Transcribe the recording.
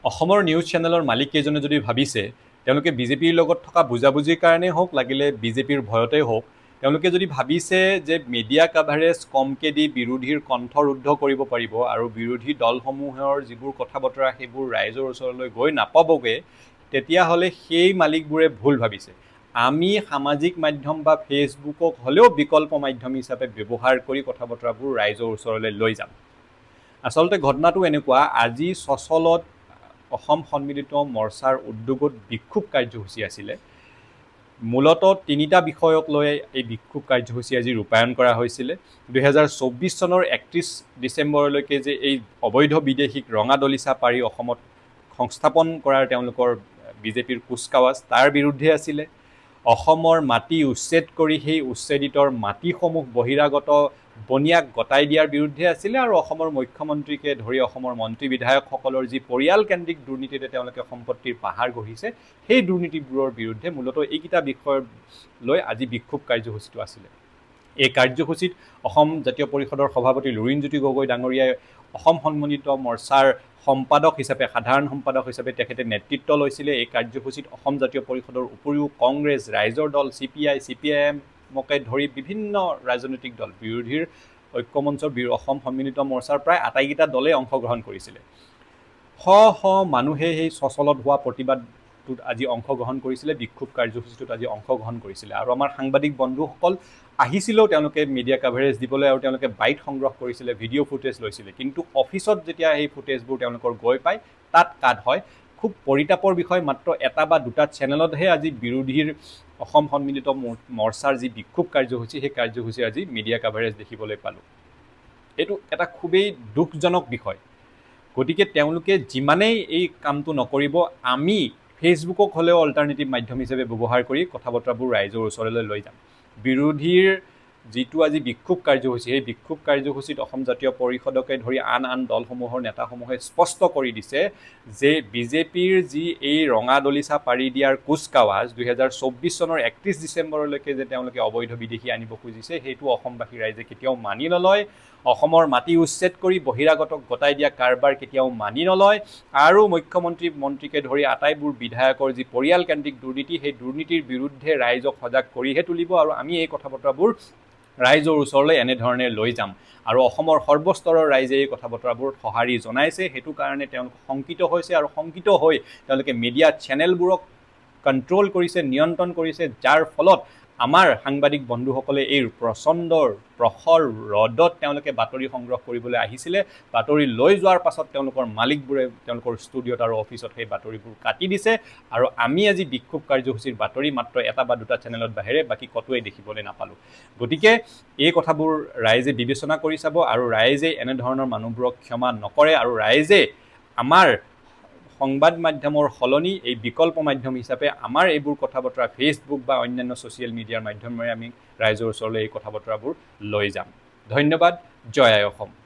অসমৰ নিউজ চেনেলৰ মালিককেইজনে যদি ভাবিছে তেওঁলোকে বিজেপিৰ লগত থকা বুজাবুজিৰ কাৰণেই হওক লাগিলে বিজেপিৰ ভয়তেই হওক তেওঁলোকে যদি ভাবিছে যে মিডিয়া কাভাৰেজ কমকে দি বিৰোধীৰ কণ্ঠ ৰুদ্ধ কৰিব পাৰিব আৰু বিৰোধী দলসমূহৰ যিবোৰ কথা বতৰা সেইবোৰ ৰাইজৰ ওচৰলৈ গৈ নাপাবগৈ তেতিয়াহ'লে সেই মালিকবোৰে ভুল ভাবিছে আমি সামাজিক মাধ্যম বা ফেচবুকক হ'লেও বিকল্প মাধ্যম হিচাপে ব্যৱহাৰ কৰি কথা বতৰাবোৰ ৰাইজৰ ওচৰলৈ লৈ যাম আচলতে ঘটনাটো এনেকুৱা আজি সচলত অসম সন্মিলিত মৰ্চাৰ উদ্যোগত বিক্ষোভ কাৰ্যসূচী আছিলে মূলতঃ তিনিটা বিষয়ক লৈ এই বিক্ষোভ কাৰ্যসূচী আজি ৰূপায়ণ কৰা হৈছিলে 2024 চনৰ 31 ডিচেম্বৰলৈকে যে এই অবৈধ বিদেশীক ৰঙা দলিচা পাৰি অসমত সংস্থাপন কৰাৰ তেওঁলোকৰ বিজেপিৰ কুচকাৱাজ তাৰ বিৰুদ্ধে আছিলে অসমৰ মাটি উচ্ছেদ কৰি সেই উচ্ছেদিতৰ মাটিসমূহ বহিৰাগত বনিয়াক গতাই দিয়াৰ বিৰুদ্ধে আছিলে আৰু অসমৰ মুখ্যমন্ত্ৰীকে ধৰি অসমৰ মন্ত্ৰী বিধায়কসকলৰ যি পৰিয়ালকেন্দ্ৰিক দুৰ্নীতিতে তেওঁলোকে সম্পত্তিৰ পাহাৰ গঢ়িছে সেই দুৰ্নীতিবোৰৰ বিৰুদ্ধে মূলতঃ এইকেইটা বিষয় লৈ আজি বিক্ষোভ কাৰ্যসূচীটো আছিলে এই কাৰ্যসূচীত অসম জাতীয় পৰিষদৰ সভাপতি লুৰিণজ্যোতি গগৈ ডাঙৰীয়াই অসম সন্মিলিত মৰ্চাৰ সম্পাদক হিচাপে সাধাৰণ সম্পাদক হিচাপে তেখেতে নেতৃত্ব লৈছিলে এই কাৰ্যসূচীত অসম জাতীয় পৰিষদৰ উপৰিও কংগ্ৰেছ ৰাইজৰ দল CPI CPIMকে ধৰি বিভিন্ন ৰাজনৈতিক দল বিৰোধীৰ ঐক্যমঞ্চৰ অসম সন্মিলিত মৰ্চাৰ প্ৰায় আটাইকেইটা দলে অংশগ্ৰহণ কৰিছিলে শ মানুহে সেই সচলত হোৱা প্ৰতিবাদটোত আজি অংশগ্ৰহণ কৰিছিলে বিক্ষোভ কাৰ্যসূচীটোত আজি অংশগ্ৰহণ কৰিছিলে আৰু আমাৰ সাংবাদিক বন্ধুসকল আহিছিলেও তেওঁলোকে মিডিয়া কাভাৰেজ দিবলৈ আৰু তেওঁলোকে বাইট সংগ্ৰহ কৰিছিলে ভিডিঅ' ফুটেজ লৈছিলে কিন্তু অফিচত যেতিয়া এই ফুটেজবোৰ তেওঁলোকৰ গৈ পায় তাত কাট হয় খুব পৰিতাপৰ বিষয় মাত্ৰ এটা বা দুটা চেনেলতহে আজি বিৰোধীৰ অসম সন্মিলিত মৰ্চাৰ যি বিক্ষোভ কাৰ্যসূচী সেই কাৰ্যসূচী আজি মিডিয়া কাভাৰেজ দেখিবলৈ পালোঁ এইটো এটা খুবেই দুখজনক বিষয় গতিকে তেওঁলোকে যিমানেই এই কামটো নকৰিব আমি ফেচবুকক হ'লেও অল্টাৰনেটিভ মাধ্যম হিচাপে ব্যৱহাৰ কৰি কথা বতৰাবোৰ ৰাইজৰ ওচৰলৈ লৈ যাম বিৰোধীৰ যিটো আজি বিক্ষোভ কাৰ্যসূচী সেই বিক্ষোভ কাৰ্যসূচীত অসম জাতীয় পৰিষদকে ধৰি আন দলসমূহৰ নেতাসমূহে স্পষ্ট কৰি দিছে যে বিজেপিৰ যি এই ৰঙা দলিচা পাৰি দিয়াৰ কুচকাৱাজ 2024 চনৰ 31 ডিচেম্বৰলৈকে যে তেওঁলোকে অবৈধ বিদেশী আনিব খুজিছে সেইটো অসমবাসী ৰাইজে কেতিয়াও মানি নলয় অসমৰ মাটি উচ্ছেদ কৰি বহিৰাগতক গতাই দিয়া কাৰবাৰ কেতিয়াও মানি নলয় আৰু মন্ত্ৰীকে ধৰি আটাইবোৰ বিধায়কৰ যি পৰিয়ালকেন্দ্ৰিক দুৰ্নীতি সেই দুৰ্নীতিৰ বিৰুদ্ধে ৰাইজক সজাগ কৰিহে তুলিব আৰু আমি এই কথা বতৰাবোৰ ৰাইজৰ ওচৰলৈ এনেধৰণে লৈ যাম আৰু অসমৰ সৰ্বস্তৰৰ ৰাইজে এই কথা বতৰাবোৰত সঁহাৰি জনাইছে সেইটো কাৰণে তেওঁলোক শংকিত হৈছে আৰু শংকিত হৈ তেওঁলোকে মিডিয়া চেনেলবোৰক কণ্ট্ৰোল কৰিছে নিয়ন্ত্ৰণ কৰিছে যাৰ ফলত আমাৰ সাংবাদিক বন্ধুসকলে এই প্ৰচণ্ডৰ প্ৰখৰ ৰদত তেওঁলোকে বাতৰি সংগ্ৰহ কৰিবলৈ আহিছিলে বাতৰি লৈ যোৱাৰ পাছত তেওঁলোকৰ মালিকবোৰে তেওঁলোকৰ ষ্টুডিঅ'ত আৰু অফিচত সেই বাতৰিবোৰ কাটি দিছে আৰু আমি আজি বিক্ষোভ কাৰ্যসূচীৰ বাতৰি মাত্ৰ এটা বা দুটা চেনেলত বাহিৰে বাকী কতোৱেই দেখিবলৈ নাপালোঁ গতিকে এই কথাবোৰ ৰাইজে বিবেচনা কৰি চাব আৰু ৰাইজে এনেধৰণৰ মানুহবোৰক ক্ষমা নকৰে আৰু ৰাইজে আমাৰ সংবাদ মাধ্যমৰ সলনি এই বিকল্প মাধ্যম হিচাপে আমাৰ এইবোৰ কথা বতৰা ফেচবুক বা অন্যান্য ছ'চিয়েল মিডিয়াৰ মাধ্যমেৰে আমি ৰাইজৰ ওচৰলৈ এই কথা বতৰাবোৰ লৈ যাম ধন্যবাদ জয় আই অসম